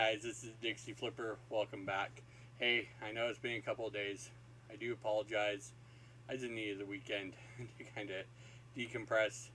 guys, this is Dixie Flipper. Welcome back. Hey, I know it's been a couple of days. I do apologize. I just needed the weekend to kind of decompress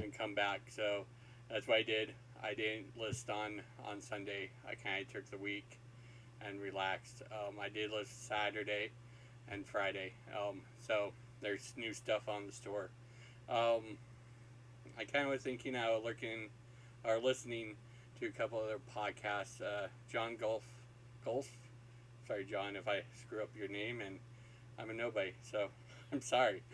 and come back. So that's what I did. I didn't list on Sunday. I kind of took the week and relaxed. I did list Saturday and Friday. So there's new stuff on the store. Um, I kind of was thinking I was looking or listening to a couple other podcasts. John Golf. Sorry, John, if I screw up your name, and I'm a nobody, so I'm sorry.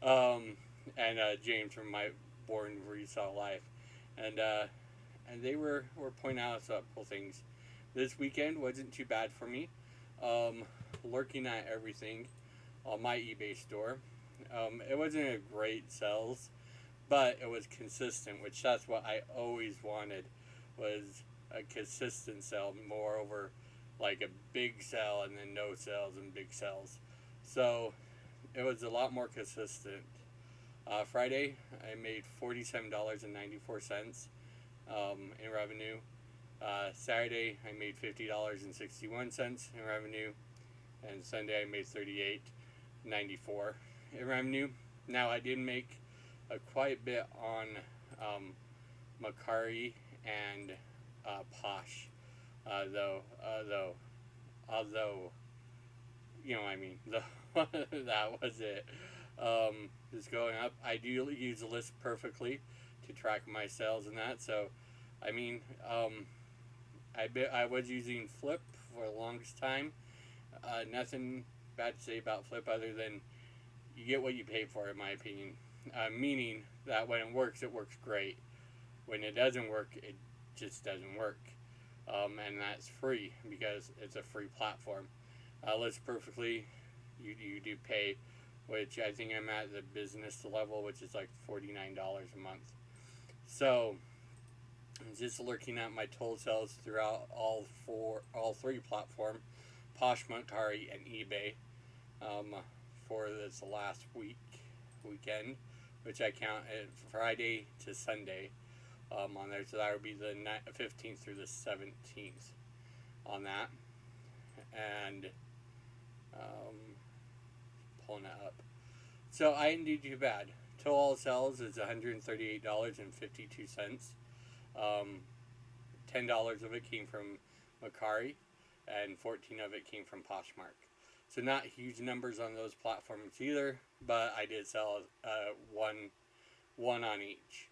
Um, and James from my Born Resale Life, and they were pointing out a couple things. This weekend wasn't too bad for me. Um, Looking at everything on my eBay store, it wasn't a great sales, but it was consistent, which that's what I always wanted, was a consistent sale, moreover like a big sale and then no sales and big sales. So it was a lot more consistent. Friday I made $47.94 in revenue. Saturday I made $50.61 in revenue, and Sunday I made $38.94 in revenue. Now I did make quite a bit on um, Macari and Posh, although you know what I mean. That was it. Just going up. I do use the list perfectly to track my sales and that. So, I mean, I was using Flip for the longest time. Nothing bad to say about Flip other than you get what you pay for, in my opinion. Meaning that when it works great. When it doesn't work, it just doesn't work. And that's free because it's a free platform. Lists perfectly, you do pay, which I think I'm at the business level, which is like $49 a month. So, just looking at my total sales throughout all three platforms, Posh, Montari, and eBay, for this last weekend, which I count it Friday to Sunday on there. So that would be the 15th through the 17th on that. And pulling it up. So I didn't do too bad. Total sales is $138.52. $10 of it came from Macari, and 14 of it came from Poshmark. So not huge numbers on those platforms either, but I did sell one on each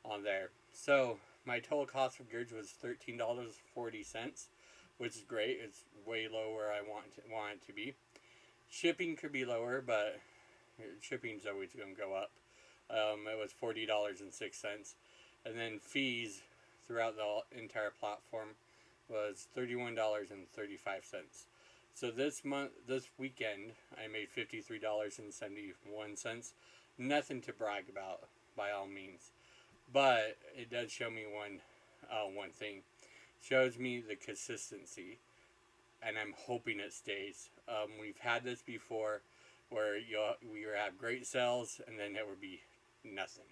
on there. So my total cost of goods was $13.40, which is great. It's way lower where I want it to be. Shipping could be lower, but shipping's always going to go up. It was $40.06, and then fees throughout the entire platform was $31.35. So this weekend, I made $53.71. Nothing to brag about by all means, but it does show me one thing. Shows me the consistency, and I'm hoping it stays. We've had this before, where we have great sales and then it would be nothing,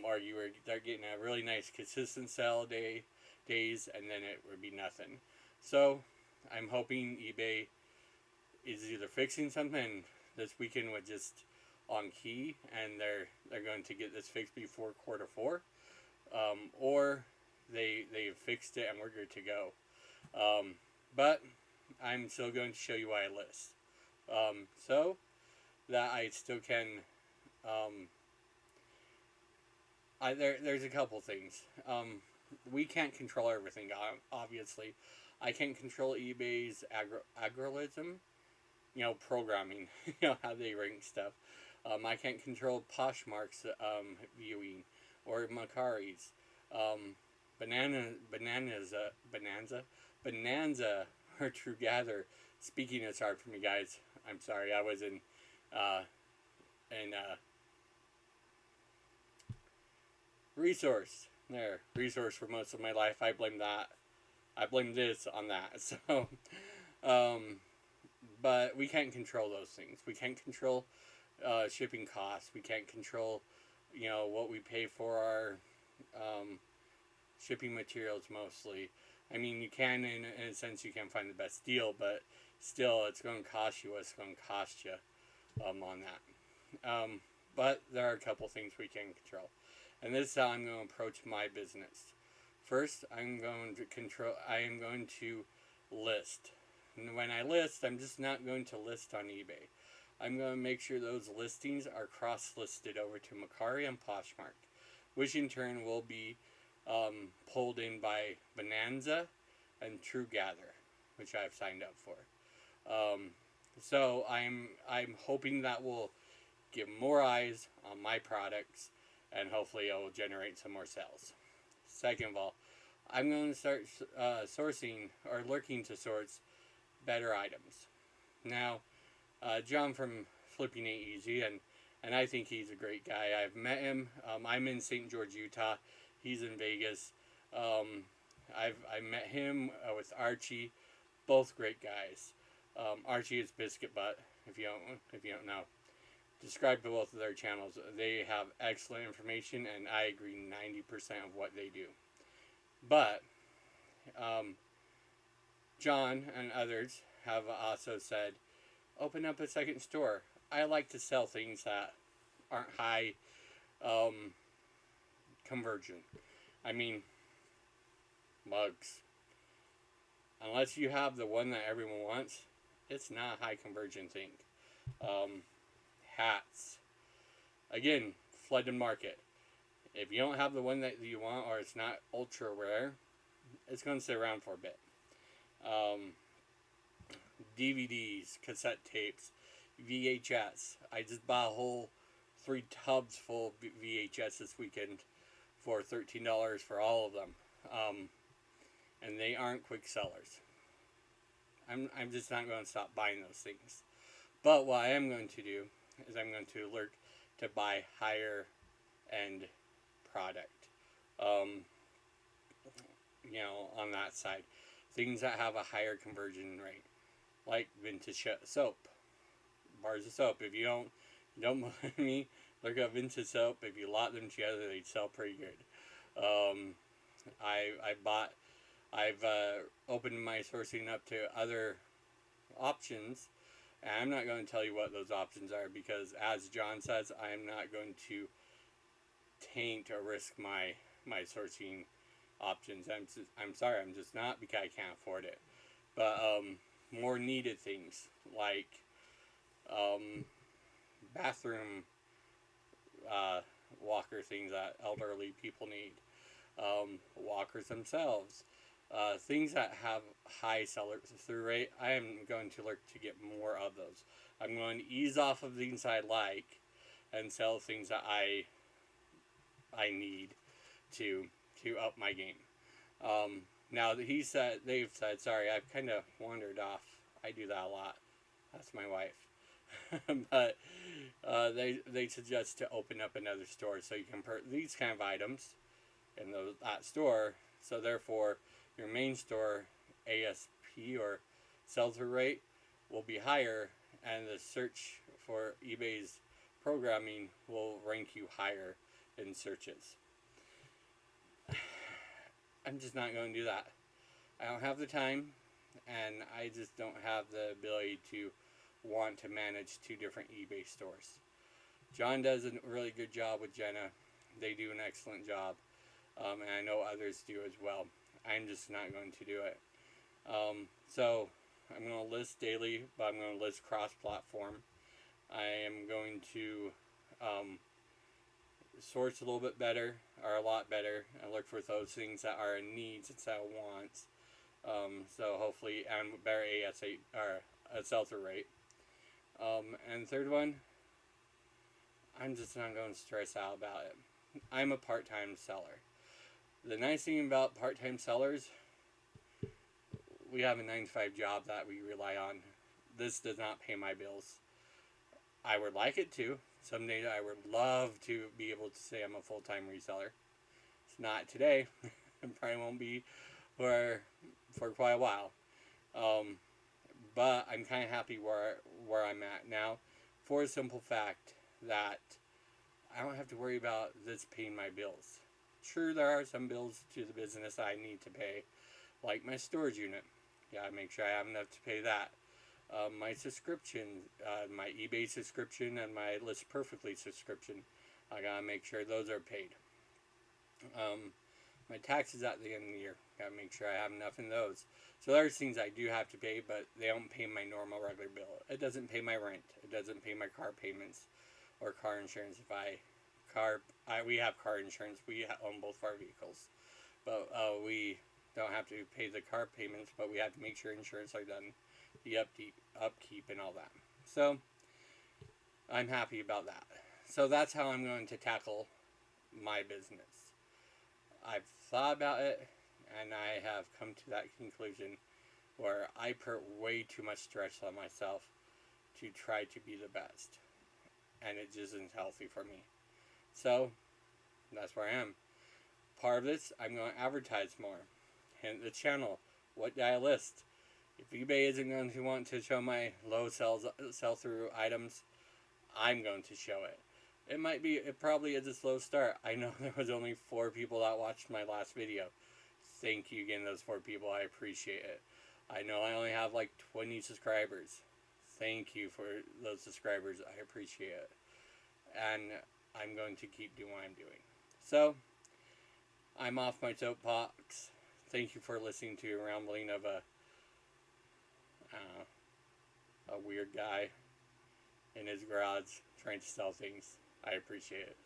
or they're getting a really nice consistent sale days and then it would be nothing. So I'm hoping eBay is either fixing something this weekend with just on key, and they're going to get this fixed before Q4, or they fixed it and we're good to go. But I'm still going to show you why I list, so that I still can. There's a couple things. We can't control everything, obviously. I can't control eBay's algorithm, programming, how they rank stuff. I can't control Poshmark's viewing, or Macari's. Bonanza, or True Gather. Speaking is hard for me, guys. I'm sorry. I was in resource for most of my life. I blame that. I blame this on that. So, but we can't control those things. We can't control shipping costs. We can't control, what we pay for our shipping materials mostly. I mean, you can, in a sense, you can find the best deal, but still, it's going to cost you what it's going to cost you on that. But there are a couple things we can control. And this is how I'm going to approach my business. First, I am going to list. And when I list, I'm just not going to list on eBay. I'm going to make sure those listings are cross-listed over to Mercari and Poshmark, which in turn will be pulled in by Bonanza and True Gather, which I've signed up for. So I'm hoping that will get more eyes on my products, and hopefully it will generate some more sales. Second of all, I'm going to start sourcing or looking to source better items. Now, John from Flipping Ain't Easy, and I think he's a great guy. I've met him. I'm in St. George, Utah. He's in Vegas. I met him with Archie. Both great guys. Archie is Biscuit Butt. If you don't know, describe both of their channels. They have excellent information, and I agree 90% of what they do. But John and others have also said, open up a second store. I like to sell things that aren't high conversion. I mean, mugs. Unless you have the one that everyone wants, it's not a high conversion thing. Hats. Again, flooded market. If you don't have the one that you want, or it's not ultra rare, it's going to sit around for a bit. DVDs, cassette tapes, VHS. I just bought a whole 3 tubs full of VHS this weekend for $13 for all of them. And they aren't quick sellers. I'm just not going to stop buying those things. But what I am going to do is I'm going to look to buy higher end product. On that side. Things that have a higher conversion rate. Like vintage soap. Bars of soap. If you don't believe me, look up vintage soap. If you lot them together, they sell pretty good. I've opened my sourcing up to other options, and I'm not going to tell you what those options are because, as John says, I am not going to taint or risk my sourcing options. I'm sorry, I'm just not, because I can't afford it. But more needed things like bathroom walker things that elderly people need, walkers themselves, things that have high seller through rate. I am going to look to get more of those. I'm going to ease off of things I like and sell things that I need to up my game. Now they've said, sorry, I've kind of wandered off. I do that a lot. That's my wife. But they suggest to open up another store so you can put these kind of items in that store. So therefore, your main store ASP or sell-through rate will be higher, and the search for eBay's programming will rank you higher in searches. I'm just not going to do that. I don't have the time, and I just don't have the ability to want to manage 2 different eBay stores. John does a really good job with Jenna. They do an excellent job, and I know others do as well. I'm just not going to do it. So I'm going to list daily, but I'm going to list cross-platform. I am going to source a little bit better, or a lot better, and look for those things that are needs instead of wants. So hopefully, and better ASA or a sell-through rate. And third one, I'm just not going to stress out about it. I'm a part-time seller. The nice thing about part-time sellers, we have a 9-to-5 job that we rely on. This does not pay my bills. I would like it to. Someday I would love to be able to say I'm a full-time reseller. It's not today. It probably won't be for quite a while. But I'm kind of happy where I'm at now, for the simple fact that I don't have to worry about this paying my bills. Sure, there are some bills to the business I need to pay, like my storage unit. Gotta make sure I have enough to pay that. My subscription, my eBay subscription and my List Perfectly subscription, I gotta make sure those are paid. My taxes at the end of the year, gotta make sure I have enough in those. So there's things I do have to pay, but they don't pay my normal regular bill. It doesn't pay my rent. It doesn't pay my car payments or car insurance. We have car insurance. We own both of our vehicles, but we don't have to pay the car payments, but we have to make sure insurance are done, the upkeep and all that. So I'm happy about that. So that's how I'm going to tackle my business. I've thought about it, and I have come to that conclusion where I put way too much stress on myself to try to be the best, and it just isn't healthy for me. So that's where I am. Part of this, I'm going to advertise more. Hint the channel. What do I list? If eBay isn't going to want to show my low sell-through items, I'm going to show it. It probably is a slow start. I know there was only 4 people that watched my last video. Thank you again, those 4 people. I appreciate it. I know I only have like 20 subscribers. Thank you for those subscribers. I appreciate it. And I'm going to keep doing what I'm doing. So, I'm off my soapbox. Thank you for listening to a rambling of a weird guy in his garage trying to sell things. I appreciate it.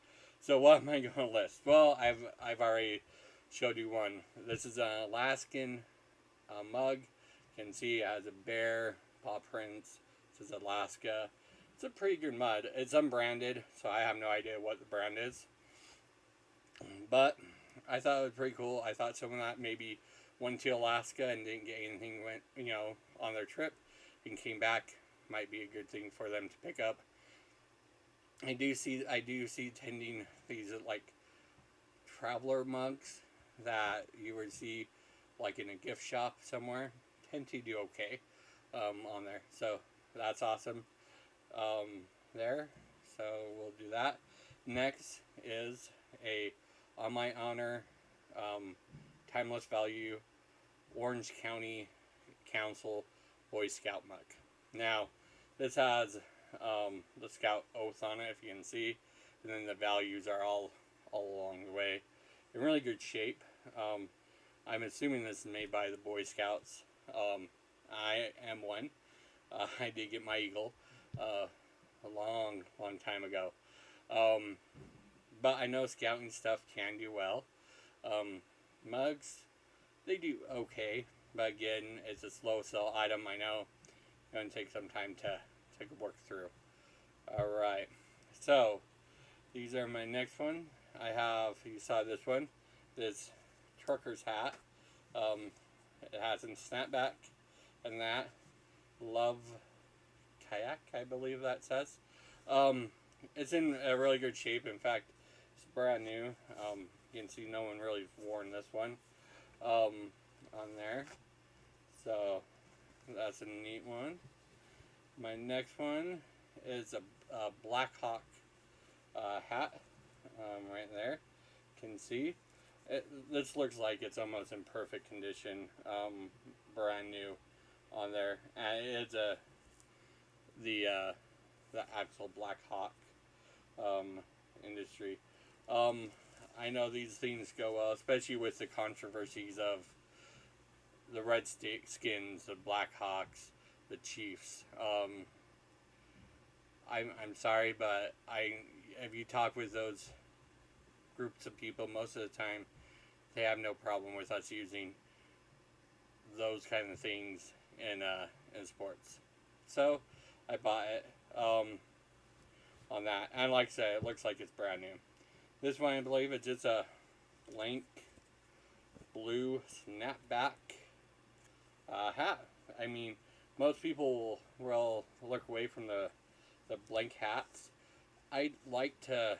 So what am I going to list? Well, I've already showed you one. This is an Alaskan mug. You can see it has a bear paw prints. This is Alaska. It's a pretty good mug. It's unbranded, so I have no idea what the brand is. But I thought it was pretty cool. I thought someone that maybe went to Alaska and didn't get anything on their trip and came back might be a good thing for them to pick up. I do see tending these like traveler mugs that you would see like in a gift shop somewhere. Tend to do okay on there. So that's awesome there. So we'll do that. Next is a On My Honor Timeless Value Orange County Council Boy Scout mug. Now, this has the Scout oath on it, if you can see, and then the values are all along the way. In really good shape. I'm assuming this is made by the Boy Scouts. I am one. I did get my eagle a long time ago. But I know scouting stuff can do well. Mugs, they do okay. But again, it's a slow sell item, I know. It's going to take some time to work through. Alright, so these are my next one. I have, you saw this one, this trucker's hat. It has a snapback and that. Love Kayak, I believe that says. It's in a really good shape. In fact, it's brand new. You can see no one really worn this one on there. So that's a neat one. My next one is a Black Hawk hat right there. You can see. This looks like it's almost in perfect condition. Brand new on there. And it's the actual Black Hawk industry. I know these things go well, especially with the controversies of the Redskins, the Blackhawks, the Chiefs. I'm sorry, but if you talk with those groups of people, most of the time they have no problem with us using those kind of things in sports. So I bought it on that, and like I said, it looks like it's brand new. This one, I believe, it's just a blank blue snapback hat. I mean, most people will look away from the blank hats. I'd like to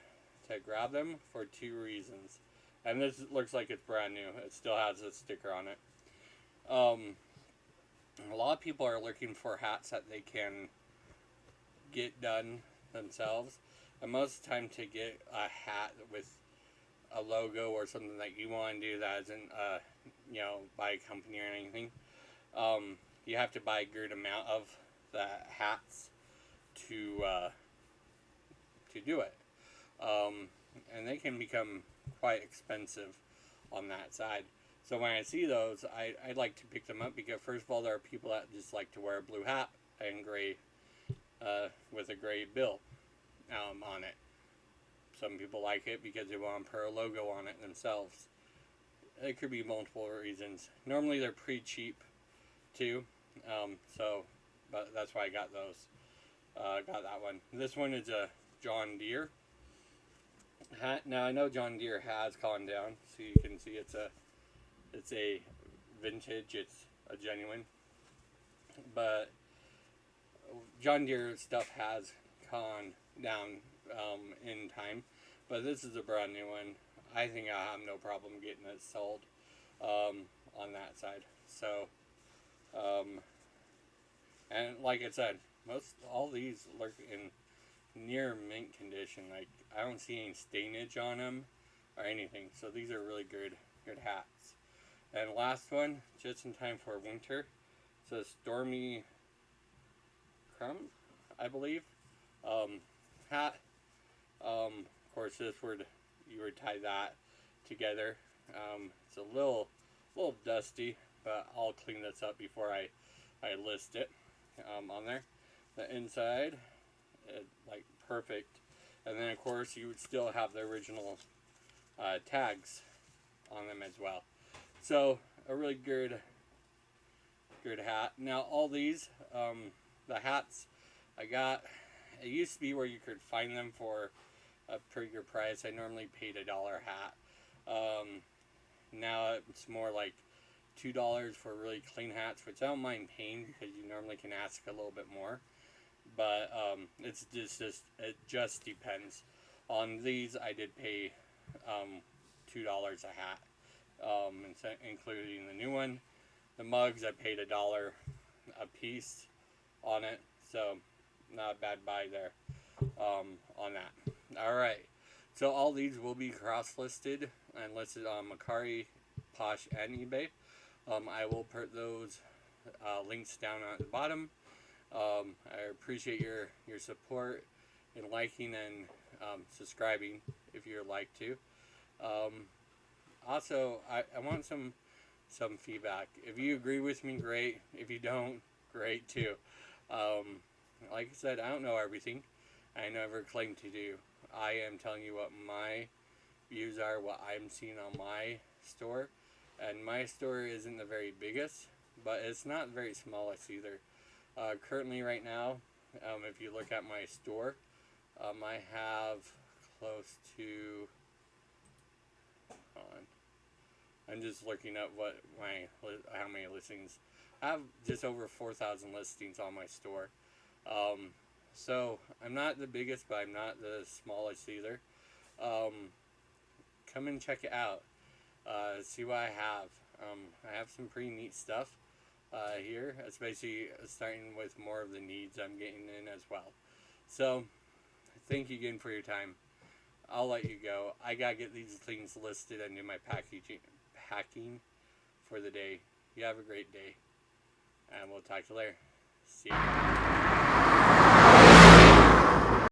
grab them for 2 reasons. And this looks like it's brand new. It still has a sticker on it. A lot of people are looking for hats that they can get done themselves. And most of the time, to get a hat with a logo or something that you want to do that isn't by a company or anything. You have to buy a good amount of the hats to do it. And they can become quite expensive on that side. So when I see those, I like to pick them up because, first of all, there are people that just like to wear a blue hat and gray with a gray bill on it. Some people like it because they want to put a logo on it themselves. It could be multiple reasons. Normally they're pretty cheap too, but that's why I got those. Got that one. This one is a John Deere hat. Now I know John Deere has gone down, so you can see it's a vintage. It's a genuine, but John Deere stuff has gone down in time. But this is a brand new one. I think I have no problem getting it sold on that side. So, and like I said, all these look in near mint condition. Like, I don't see any stainage on them or anything. So these are really good hats. And last one, just in time for winter. It's a Stormy Crumb, I believe, hat. Of course, you would tie that together. It's a little dusty, but I'll clean this up before I list it on there. The inside, like perfect, and then of course you would still have the original tags on them as well. So a really good hat. Now all these, the hats I got, it used to be where you could find them for a pretty good price. I normally paid $1 a hat. Now it's more like $2 for really clean hats, which I don't mind paying because you normally can ask a little bit more. But it just depends. On these, I did pay $2 a hat, including the new one. The mugs, I paid $1 a piece on it, so not a bad buy there on that. All right, so all these will be cross-listed and listed on Mercari, Posh, and eBay. I will put those links down at the bottom. I appreciate your support in liking and subscribing if you'd like to. Also, I want some feedback. If you agree with me, great. If you don't, great too. Like I said, I don't know everything. I never claim to do. I am telling you what my views are, what I'm seeing on my store. And my store isn't the very biggest, but it's not the very smallest either. Currently right now, if you look at my store, I have close to, hold on, I'm just looking up how many listings. I have just over 4,000 listings on my store. So I'm not the biggest, but I'm not the smallest either. Come and check it out. See what I have. I have some pretty neat stuff here, especially starting with more of the needs I'm getting in as well. So thank you again for your time. I'll let you go. I gotta get these things listed and do my packing for the day. You have a great day, and we'll talk to you later. See you.